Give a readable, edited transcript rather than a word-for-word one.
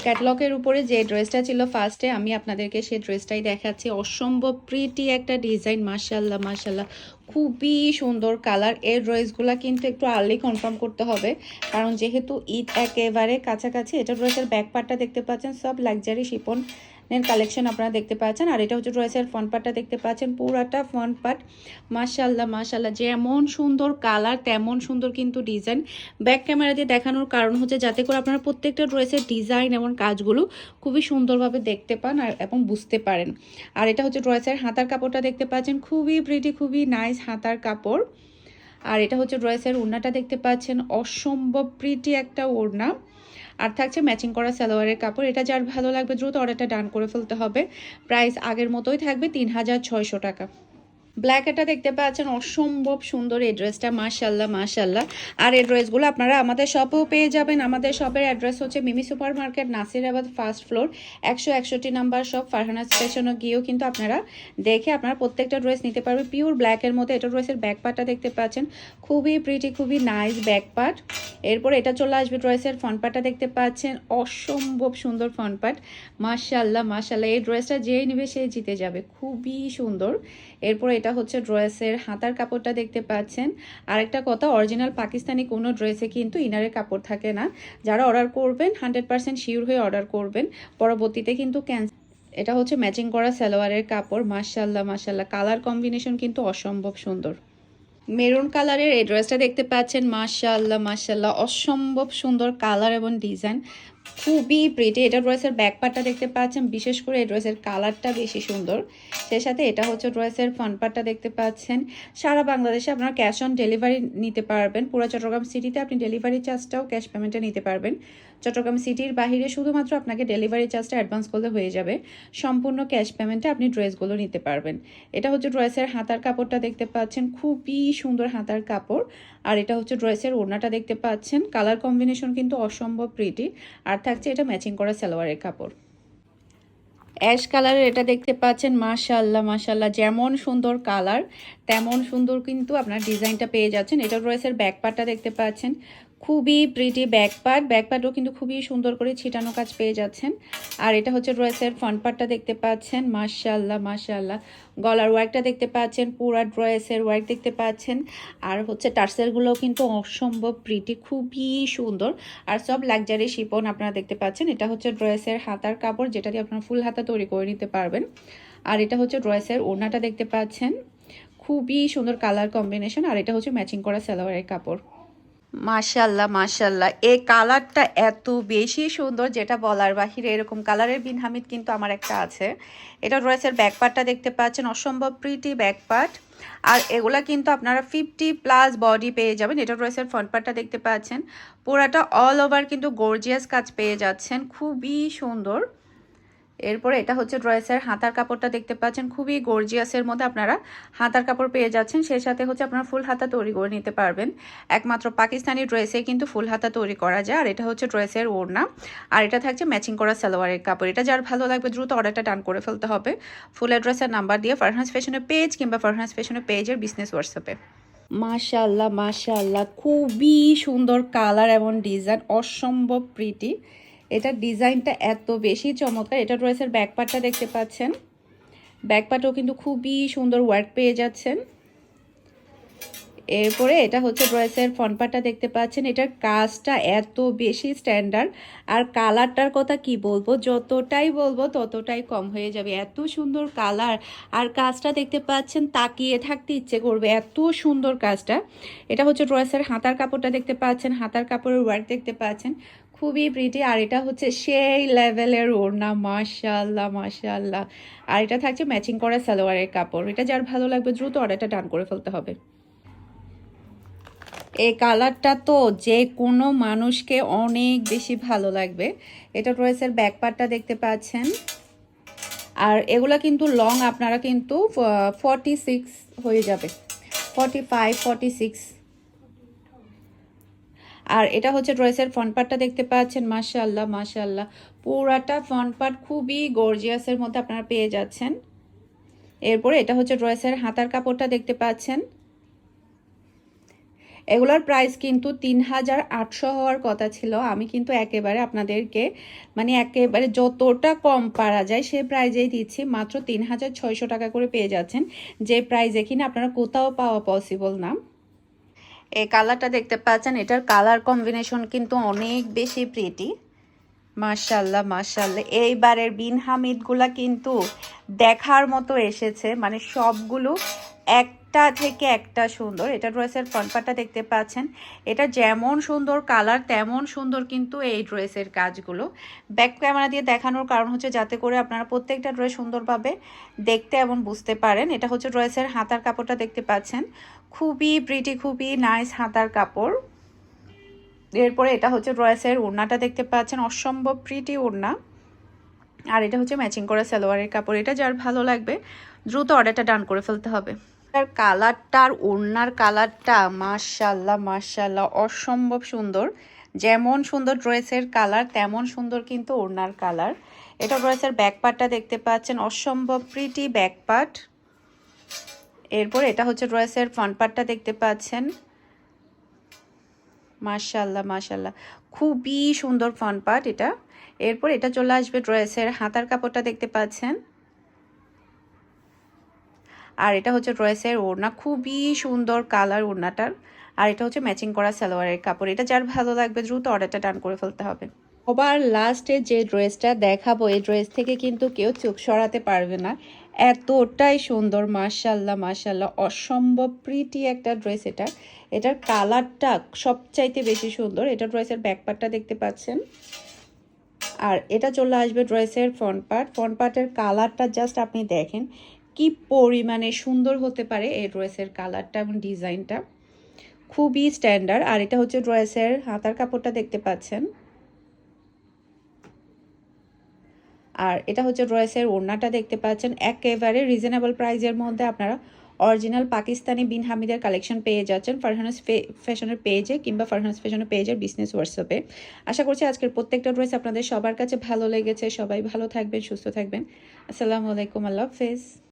ক্যাটালগের উপরে যে ড্রেসটা ছিল ফার্স্টে আমি আপনাদেরকে সেই ড্রেসটাই দেখাচ্ছি। অসম্ভব প্রিটি একটা ডিজাইন, মাশাআল্লাহ মাশাআল্লাহ, খুবই সুন্দর কালার। এই ড্রেসগুলো কিন্তু একটু আর্লি কনফার্ম করতে হবে, কারণ যেহেতু ঈদ একেবারে কাছাকাছি। এটা ড্রেসের ব্যাক পার্টটা দেখতে পাচ্ছেন, সব লাক্সারি শিপন কালেকশন আপনারা দেখতে পাচ্ছেন। আর এটা হচ্ছে ড্রেসের ফ্রন্ট পার্টটা দেখতে পাচ্ছেন, পুরাটা ফ্রন্ট পার্ট। মাশাআল্লাহ মাশাআল্লাহ, যেমন সুন্দর কালার তেমন সুন্দর কিন্তু ডিজাইন। ব্যাক ক্যামেরা দিয়ে দেখানোর কারণ হচ্ছে যাতে করে আপনারা প্রত্যেকটা ড্রেসের ডিজাইন এবং কাজগুলো খুবই সুন্দরভাবে দেখতে পান আর এবং বুঝতে পারেন। আর এটা হচ্ছে ড্রেসের হাতার কাপড়টা দেখতে পাচ্ছেন, খুবই প্রিটি, খুবই নাইস হাতার কাপড়। আর এটা হচ্ছে ড্রেসের ওড়নাটা দেখতে পাচ্ছেন, অসম্ভব প্রিটি একটা ওড়না। আর থাকছে ম্যাচিং করা সালোয়ারের কাপড়। এটা যার ভালো লাগবে দ্রুত অর্ডারটা ডান করে ফেলতে হবে। প্রাইস আগের মতোই থাকবে 3600 টাকা। ব্ল্যাক এটা দেখতে পাচ্ছেন, অসম্ভব সুন্দর এই ড্রেসটা, মাশাআল্লাহ মাশাআল্লাহ। আর এই ড্রেসগুলো আপনারা আমাদের শপেও পেয়ে যাবেন। আমাদের শপের অ্যাড্রেস হচ্ছে Mimi super market, Nasirabad, first floor, 161 number shop. Farhana স্টেশনে গিয়েও কিন্তু আপনারা দেখে আপনারা প্রত্যেকটা ড্রেস নিতে পারবেন পিওর ব্ল্যাকের মধ্যে। এটা ড্রেসের ব্যাক পার্টটা দেখতে পাচ্ছেন, খুবই প্রিটি, খুবই নাইস ব্যাক পার্ট। এরপর এটা চলে আসবে ড্রেসের ফ্রন্ট পার্টটা দেখতে পাচ্ছেন, অসম্ভব সুন্দর ফ্রন্ট পার্ট, মাশাআল্লাহ মাশাআল্লাহ। এই ড্রেসটা যেই নেবে সে জিতে যাবে, খুবই সুন্দর। এরপর এটা হচ্ছে ড্রেসের হাতার কাপড়টা দেখতে পাচ্ছেন। আরেকটা কথা, অরিজিনাল পাকিস্তানি কোনো ড্রেসে কিন্তু ইনারের কাপড় থাকে না। যারা অর্ডার করবেন 100% শিওর হয়ে অর্ডার করবেন, পরবর্তীতে কিন্তু ক্যান্সেল। এটা হচ্ছে ম্যাচিং করা সালোয়ারের কাপড়, মাশাআল্লাহ মাশাআল্লাহ, কালার কম্বিনেশন কিন্তু অসম্ভব সুন্দর। মেরুন কালারের এই ড্রেসটা দেখতে পাচ্ছেন, মাশাআল্লাহ মাশাআল্লাহ, অসম্ভব সুন্দর কালার এবং ডিজাইন, খুবই প্রিটি। এটা ড্রেসের ব্যাক পার্টটা দেখতে পাচ্ছেন, বিশেষ করে এই ড্রেসের কালারটা বেশি সুন্দর। সেই সাথে এটা হচ্ছে ড্রেসের ফ্রন্ট পার্টটা দেখতে পাচ্ছেন। সারা বাংলাদেশে আপনারা ক্যাশ অন ডেলিভারি নিতে পারবেন। পুরো চট্টগ্রাম সিটিতে আপনি ডেলিভারি চার্জটাও ক্যাশ পেমেন্টে নিতে পারবেন। চট্টগ্রাম সিটির বাহিরে শুধুমাত্র আপনাকে ডেলিভারি চার্জটা অ্যাডভান্স করলে হয়ে যাবে। সম্পূর্ণ ক্যাশ পেমেন্টে আপনি ড্রেসগুলো নিতে পারবেন। এটা হচ্ছে ড্রেসের হাতার কাপড়টা দেখতে পাচ্ছেন, খুবই সুন্দর হাতার কাপড়। আর এটা হচ্ছে ড্রেসের ওড়নাটা দেখতে পাচ্ছেন, কালার কম্বিনেশন কিন্তু অসম্ভব প্রিটি। আর থাকছে এটা ম্যাচিং করা সালোয়ারের কাপড়। অ্যাশ কালারের এটা দেখতে পাচ্ছেন, মাশাআল্লাহ মাশাআল্লাহ, যেমন সুন্দর কালার তেমন সুন্দর কিন্তু আপনার ডিজাইনটা পেয়ে যাচ্ছেন। এটা ড্রেসের ব্যাক পার্টটা দেখতে পাচ্ছেন, খুবই প্রিটি ব্যাক পার্ট। ব্যাক পার্টও কিন্তু খুবই সুন্দর করে ছিটানো কাজ পেয়ে যাচ্ছেন। আর এটা হচ্ছে ড্রেসের ফ্রন্ট পার্টটা দেখতে পাচ্ছেন, মাশাআল্লাহ মাশাআল্লাহ, গলার ওয়ার্কটা দেখতে পাচ্ছেন, পুরা ড্রেসের ওয়ার্ক দেখতে পাচ্ছেন। আর হচ্ছে টার্সেলগুলোও কিন্তু অসম্ভব প্রিটি, খুবই সুন্দর। আর সব লাক্সারি শিপন আপনারা দেখতে পাচ্ছেন। এটা হচ্ছে ড্রেসের হাতার কাপড়, যেটা দিয়ে আপনারা ফুল হাতা তৈরি করে নিতে পারবেন। আর এটা হচ্ছে ড্রেসের ওড়নাটা দেখতে পাচ্ছেন, খুবই সুন্দর কালার কম্বিনেশন। আর এটা হচ্ছে ম্যাচিং করা সালোয়ারের কাপড়। মাশাআল্লাহ মাশাআল্লাহ, এই কালারটা এত বেশি সুন্দর যেটা বলার বাহিরে। এরকম কালারের বিন হামিদ কিন্তু আমার একটা আছে। এটা ড্রেসের ব্যাক পার্টটা দেখতে পাচ্ছেন, অসম্ভব প্রিটি ব্যাক পার্ট। আর এগুলা কিন্তু আপনারা 50+ বডি পেয়ে যাবেন। এটা ড্রেসের ফ্রন্ট পার্টটা দেখতে পাচ্ছেন, পুরাটা অল ওভার কিন্তু গর্জিয়াস কাজ পেয়ে যাচ্ছেন, খুবই সুন্দর। এরপরে এটা হচ্ছে ড্রেসের হাতার কাপড়টা দেখতে পাচ্ছেন, খুবই গর্জিয়াসের মধ্যে আপনারা হাতার কাপড় পেয়ে যাচ্ছেন। সেই সাথে হচ্ছে আপনারা ফুল হাতা তৈরি করে নিতে পারবেন। একমাত্র পাকিস্তানি ড্রেসে কিন্তু ফুল হাতা তৈরি করা যায়। আর এটা হচ্ছে ড্রেসের ওড়না। আর এটা থাকছে ম্যাচিং করা সালোয়ারের কাপড়। এটা যার ভালো লাগবে দ্রুত অর্ডারটা ডান করে ফেলতে হবে। ফুল অ্যাড্রেসের নাম্বার দিয়ে ফারহানাস ফ্যাশনের পেজ কিংবা ফারহানাস ফ্যাশনের পেজের বিজনেস হোয়াটসঅ্যাপে। মাশাআল্লাহ মাশাআল্লাহ, খুবই সুন্দর কালার এবং ডিজাইন, অসম্ভব প্রিটি। এটার ডিজাইনটা এত বেশি চমৎকার। এটা ড্রেসের ব্যাক পার্টটা দেখতে পাচ্ছেন, ব্যাক পার্টও কিন্তু খুবই সুন্দর ওয়ার্ক পেয়ে যাচ্ছেন। এরপরে এটা হচ্ছে ড্রেসের ফ্রন্ট পার্টটা দেখতে পাচ্ছেন। এটার কাজটা এত বেশি স্ট্যান্ডার্ড। আর কালারটার কথা কি বলবো, যতটাই বলবো ততটাই কম হয়ে যাবে, এত সুন্দর কালার। আর কাজটা দেখতে পাচ্ছেন, তাকিয়ে থাকতে ইচ্ছে করবে, এত সুন্দর কাজটা। এটা হচ্ছে ড্রেসের হাতার কাপড়টা দেখতে পাচ্ছেন, হাতার কাপড়ের ওয়ার্ক দেখতে পাচ্ছেন, খুবই প্রিটি। আর এটা হচ্ছে সেই লেভেলের ওড়না, মাশাআল্লাহ মাশাআল্লাহ। আর এটা থাকছে ম্যাচিং করা সালোয়ারের কাপড়। এটা যার ভালো লাগবে দ্রুত অর্ডারটা ডান করে ফেলতে হবে। এই কালারটা তো যে কোনো মানুষকে অনেক বেশি ভালো লাগবে। এটা ড্রেসের ব্যাক পার্টটা দেখতে পাচ্ছেন। আর এগুলা কিন্তু লং, আপনারা কিন্তু 46 হয়ে যাবে, 45 46। আর এটা হচ্ছে ড্রেসের ফ্রন্ট পার্টটা দেখতে পাচ্ছেন, মাশাআল্লাহ মাশাআল্লাহ, পুরাটা ফ্রন্ট পার্ট খুবই গর্জিয়াসের মধ্যে আপনারা পেয়ে যাচ্ছেন। এরপরে এটা হচ্ছে ড্রেসের হাতার কাপড়টা দেখতে পাচ্ছেন। এগুলোর প্রাইস কিন্তু ৩,৮০০ হওয়ার কথা ছিল। আমি কিন্তু একেবারে আপনাদেরকে মানে একেবারে যতটা কম পারা যায় সে প্রাইজেই দিচ্ছি, মাত্র ৩,৬০০ টাকা করে পেয়ে যাচ্ছেন, যে প্রাইজে কিনা আপনারা কোথাও পাওয়া পসিবল না। এই কালারটা দেখতে পাচ্ছেন, এটার কালার কম্বিনেশন কিন্তু অনেক বেশি প্রিটি। মাশাল্লাহ মাশাল্লাহ, এইবারের বিন হামিদগুলা কিন্তু দেখার মতো এসেছে, মানে সবগুলো একটা থেকে একটা সুন্দর। এটা ড্রেসের ফ্রন্ট পার্টটা দেখতে পাচ্ছেন, এটা যেমন সুন্দর কালার তেমন সুন্দর কিন্তু এই ড্রেসের কাজগুলো। ব্যাক ক্যামেরা দিয়ে দেখানোর কারণ হচ্ছে যাতে করে আপনারা প্রত্যেকটা ড্রেস সুন্দরভাবে দেখতে এবং বুঝতে পারেন। এটা হচ্ছে ড্রেসের হাতার কাপড়টা দেখতে পাচ্ছেন, খুবই প্রিটি, খুবই নাইস হাতার কাপড়। এরপরে এটা হচ্ছে ড্রেসের ওড়নাটা দেখতে পাচ্ছেন, অসম্ভব প্রিটি ওড়না। আর এটা হচ্ছে ম্যাচিং করা সালোয়ারের কাপড়। এটা যার ভালো লাগবে দ্রুত অর্ডারটা ডান করে ফেলতে হবে। আর কালারটা আর ওড়নার কালারটা মাশাল্লাহ মাশাল্লাহ অসম্ভব সুন্দর। যেমন সুন্দর ড্রেসের কালার তেমন সুন্দর কিন্তু ওড়নার কালার। এটা ড্রেসের ব্যাক পার্টটা দেখতে পাচ্ছেন, অসম্ভব প্রিটি ব্যাক পার্ট। এরপর এটা হচ্ছে ড্রেসের ফ্রন্ট পার্টটা দেখতে পাচ্ছেন, মাশাল্লাহ মাশাল্লাহ খুবই সুন্দর ফ্রন্ট পার্ট এটা। এরপর এটা চলে আসবে ড্রেসের হাতার কাপড়টা দেখতে পাচ্ছেন, আর এটা হচ্ছে ড্রেসের ওড়না, খুবই সুন্দর কালার ওড়নাটার। আর এটা হচ্ছে ম্যাচিং করা সালোয়ারের কাপড়। এটা যার ভালো লাগবে দ্রুত অর্ডারটা ডান করে ফেলতে হবে। সবার লাস্টে যে ড্রেসটা দেখাবো এই ড্রেস থেকে কিন্তু কেউ চোখ সরাতে পারবে না, এতটাই সুন্দর। মাশাল্লাহ মাশাল্লাহ অসম্ভব প্রিটি একটা ড্রেস এটা। এটার কালারটা সবচাইতে বেশি সুন্দর। এটা ড্রেসের ব্যাক পার্টটা দেখতে পাচ্ছেন, আর এটা চলে আসবে ড্রেসের ফ্রন্ট পার্ট। ফ্রন্ট পার্টের কালারটা জাস্ট আপনি দেখেন কি পরিমাণে সুন্দর হতে পারে এই ড্রেসের কালারটা এবং ডিজাইনটা, খুবই স্ট্যান্ডার্ড। আর এটা হচ্ছে ড্রেসের হাতার কাপড়টা দেখতে পাচ্ছেন, আর এটা হচ্ছে ড্রেসের ওড়নাটা দেখতে পাচ্ছেন। একেবারে রিজনেবল প্রাইসের মধ্যে আপনারা অরিজিনাল পাকিস্তানি বিন হামিদের কালেকশন পেয়ে যাচ্ছেন ফারহানাস ফ্যাশনের পেজে কিংবা ফারহানাস ফ্যাশনের পেজের বিজনেস হোয়াটসঅ্যাপে। আশা করছি আজকের প্রত্যেকটা ড্রেস আপনাদের সবার কাছে ভালো লেগেছে। সবাই ভালো থাকবেন, সুস্থ থাকবেন। আসসালামু আলাইকুম, আল্লাহ হাফেজ।